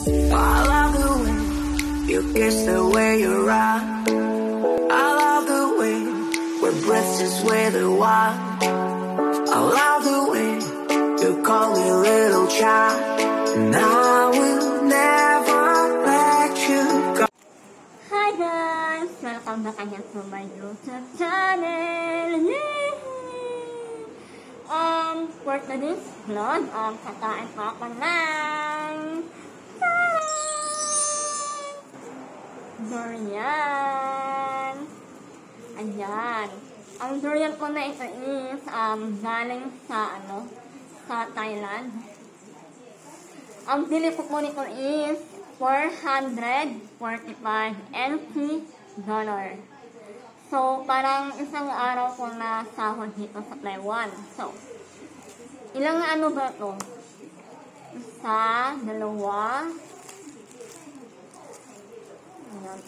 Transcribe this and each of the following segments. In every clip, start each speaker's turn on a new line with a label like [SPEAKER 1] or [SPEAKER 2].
[SPEAKER 1] I love the way you kiss, the way you rock. I love the way we're breathless with the wild. I love the way you call me little child, and I will never let you go.
[SPEAKER 2] Hi guys! Welcome back again to my YouTube channel! Yay! For today's vlog, kakain pa ako ng durian! Ayan! Ang durian ko na ito is galing sa Thailand. Ang bili ko po nito is 445 NT dollar. So, parang isang araw ko na sahod dito sa Taiwan. So, ilang ba ito? Isa, dalawa,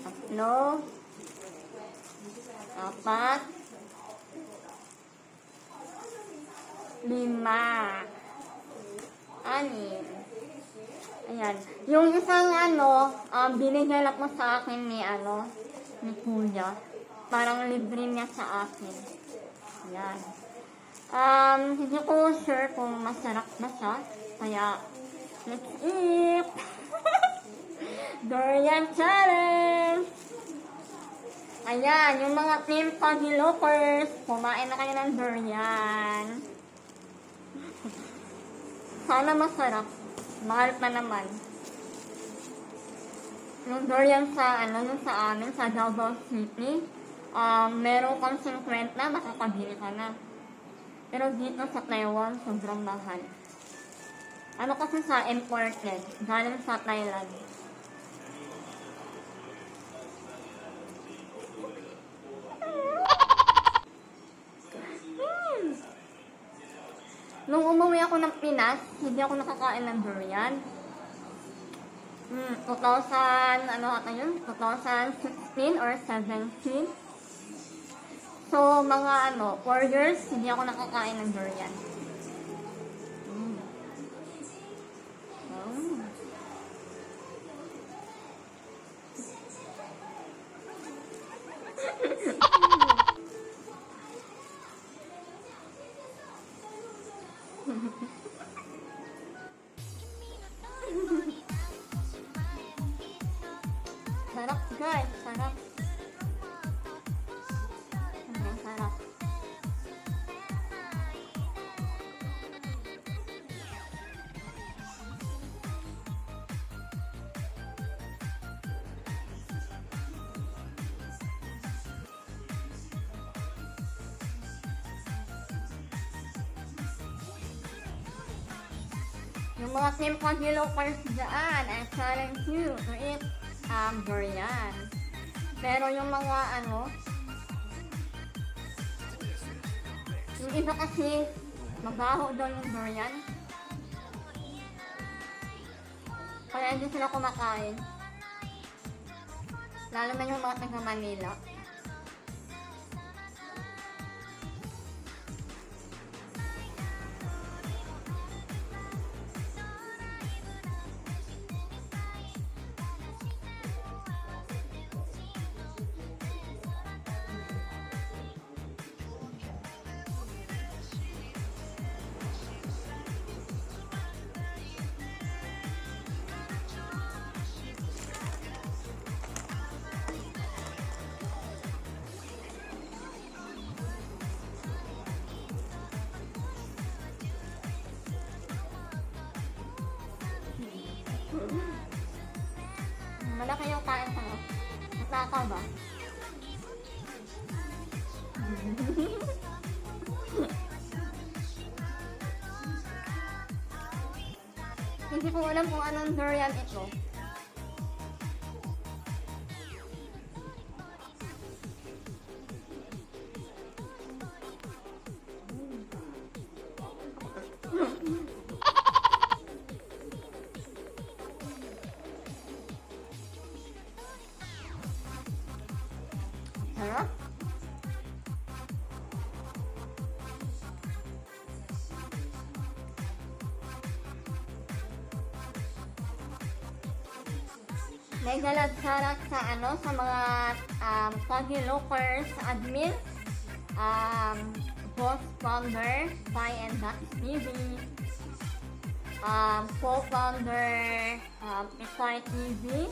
[SPEAKER 2] tatlo, apat, lima, anim. Ayan. Yung isang binigyan lang mo sa akin ni Kuya. Parang libre niya sa akin. Ayan. Hindi ko sure kung masarap na siya. Kaya, let's eat! Durian challenge! Ayan, yung mga team Pagilokers, kumain na kayo ng durian. Sana masarap. Mahal pa naman. Yung durian sa amin, sa Davao City, meron kang 50, makakabili ka na. Pero dito sa Taiwan, sobrang mahal. Kasi sa imported, galing sa Thailand. Nung umuwi ako ng Pinas, hindi ako nakakain ng durian. 2016 or 17. So, mga 4 years, hindi ako nakakain ng durian. Sarap guys, sarap. Sobrang sarap. Yung mga team Pagilokers dyan, I challenge you to eat durian. Pero yung mga yung iba kasi mabaho daw yung durian. Kaya hindi sila kumakain. Lalo na yung mga taga Manila. Malaki yung kain ko. Natakaw ba? Hindi ko alam kung anong durian ito. Sarap. Mega love shoutout sa sa mga Foggy Lookers admin, boss founder, Pi and Dax TV, co-founder, Pitoy TV,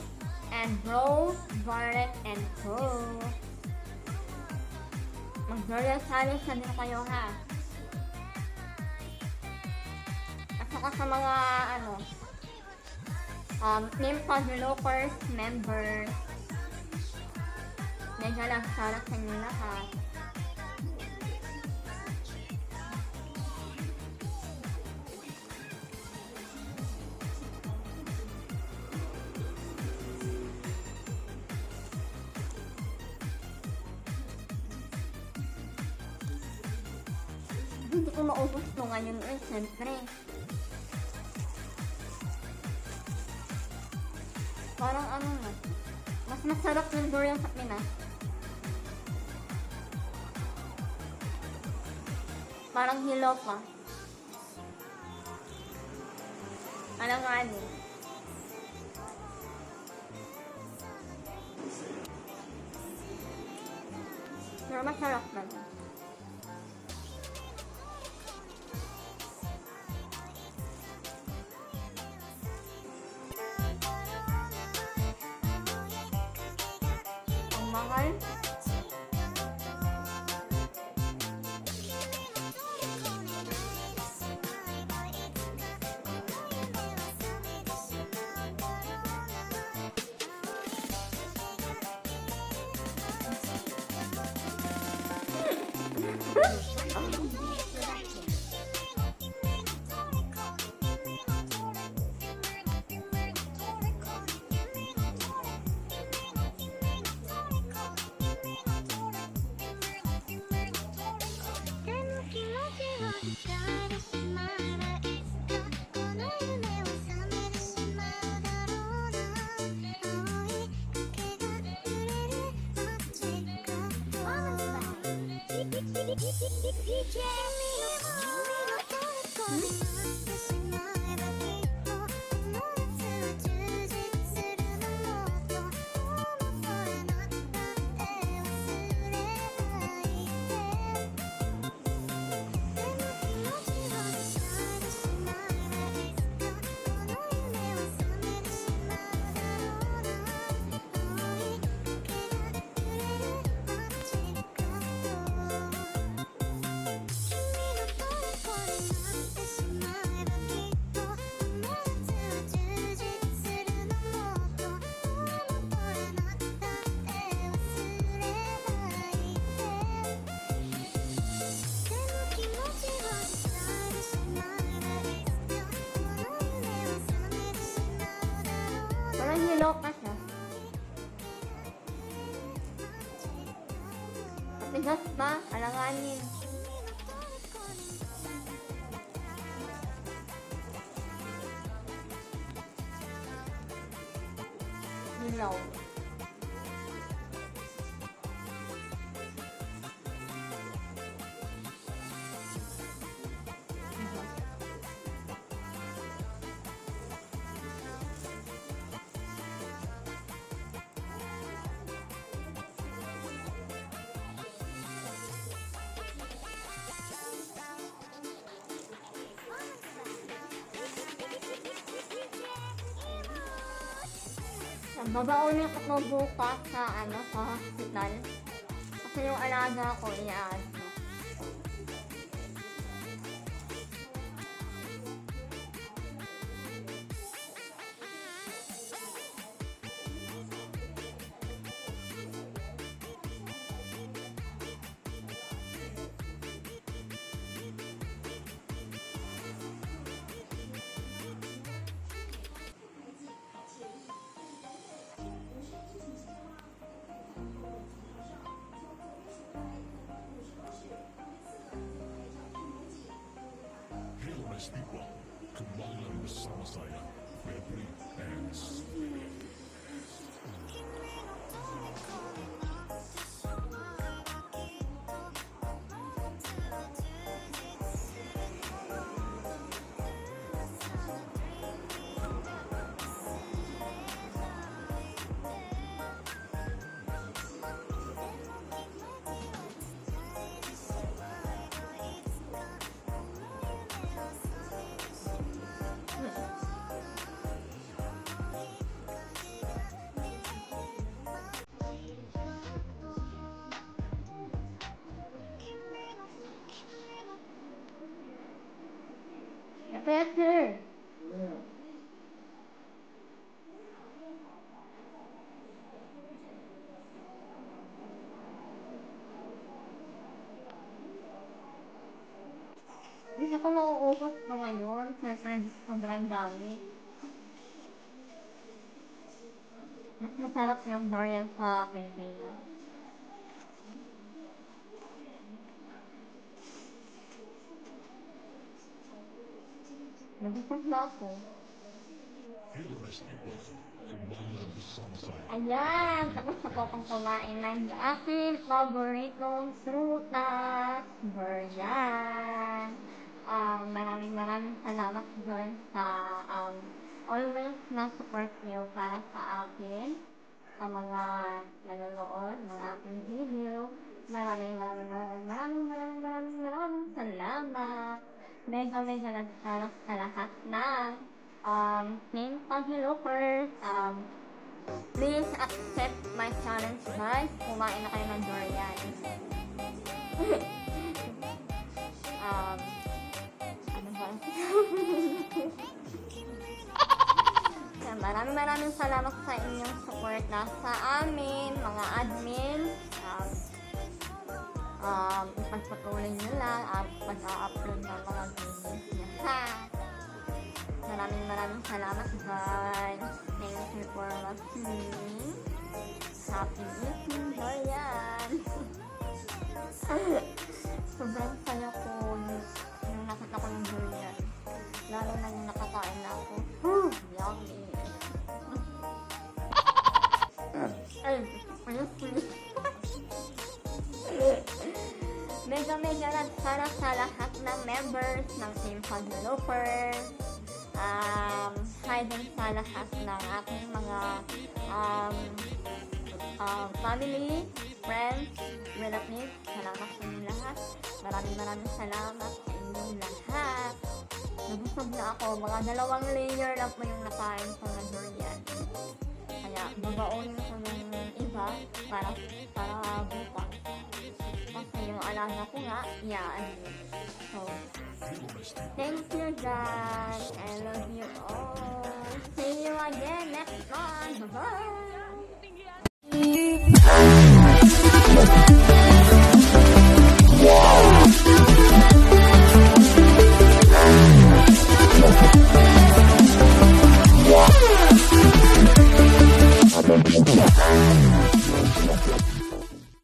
[SPEAKER 2] and bro, Garrett and Co. Mag-Royal Challenge na din kayo ha. At saka sa mga Team Foggy Lookers members, mega lang shoutout sa inyo lahat. Hindi ko maubos to ngayon siyempre. Parang mas masarap yung durian sa Pinas. Parang hilaw pa. Alanganin. Pero masarap naman. Mahal. Hilok na siya. Matigas ba? Alanganin. Hilaw. Babaunin ko bukas sa hospital. Kasi yung alaga ko, i-add.
[SPEAKER 3] People, kembali lagi bersama saya, Febri X.
[SPEAKER 2] here. Hindi ako nauubos na ngayon kasi sobrang dami. Mas masarap yung durian sa Pilipinas. Nabusog na ako.
[SPEAKER 3] Hillrest people from one land to some side.
[SPEAKER 2] Ayan! Tapos na po akong kumain ng aking paboritong prutas. Durian. Maraming salamat doon sa always na support niyo para sa akin. Sa mga nanonood ng aking video. Maraming salamat. Medyo nagsalas sa lahat ng team pag-helopers. Please accept my challenge, guys. Kumain na kayo ng durian. Ano ba? Maraming salamat sa inyong support na sa amin, mga admin. Ipagpatuloy nyo lang at pag-a-upload ng mga videos nyo. Maraming salamat, guys. Thank you for watching. Happy eating, durian. Sobrang saya ko nung nakita ko yung durian. Lalo na yung nakakain na ako. Yummy. Ay, medyo nagsara sa lahat ng members ng Team Pag-Helopers. Hi din sa lahat ng aking mga family, friends, relatives. Salamat sa inyong lahat. Maraming salamat sa inyong lahat. Nabusog na ako. Mga 2 layer lang po yung nakain ko na durian. Kaya babaonin ko yung iba para bukas. Kasi yung alaga ko nga, So, thank you guys. I love you all. See you again next time. Bye-bye.